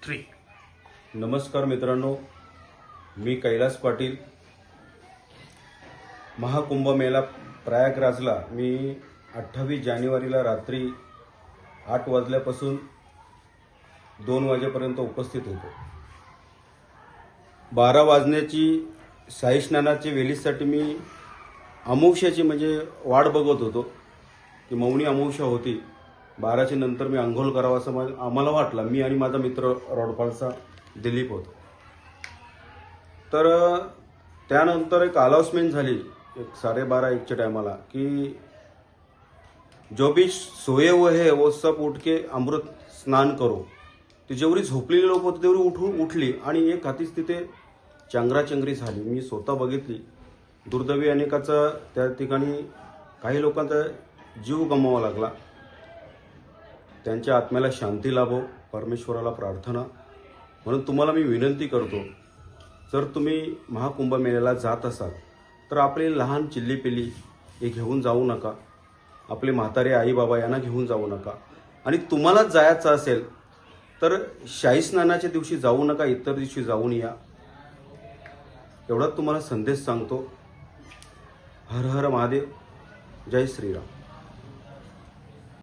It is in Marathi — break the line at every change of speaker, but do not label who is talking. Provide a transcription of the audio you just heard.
3.
नमस्कार मित्रांनो, मी कैलास पाटील. महाकुंभमेळा प्रयागराजला मी 28 जानेवारीला रात्री 8 वाजल्यापासून 2 वाजेपर्यंत उपस्थित होतो. 12 वाजण्याची साई स्नानाची वेळेसाठी मी अमावस्याची म्हणजे वाट बघत होतो की मौनी अमावस्या होती. 12च्या नंतर मी आंघोळ करावं असं आम्हाला वाटलं. मी आणि माझा मित्र रोडपालचा दिलीप होतो. तर त्यानंतर एक अनाउन्समेंट झाली 12:30-1च्या टायमाला की जो भी सोए हुए है वो सब उठ के अमृत स्नान करो. ती जेवढी झोपलेली लोक होती तेवढी उठली आणि एक हातीच तिथे चंगराचंगरी झाली. मी स्वतः बघितली. दुर्दैवी अनेकाचा त्या ठिकाणी काही लोकांचा जीव गमवावा लागला. त्यांच्या आत्म्याला शांती लाभो, परमेश्वराला प्रार्थना. म्हणून तुम्हाला मी विनंती करतो, जर तुम्ही महाकुंभमेळ्याला जात असाल तर आपले लहान चिल्लीपिल्ली हे घेऊन जाऊ नका. आपले म्हातारे आई बाबा यांना घेऊन जाऊ नका. आणि तुम्हालाच जायचं असेल तर शाही स्नानाच्या दिवशी जाऊ नका, इतर दिवशी जाऊन या. एवढाच तुम्हाला संदेश सांगतो. हर हर महादेव. जय श्रीराम.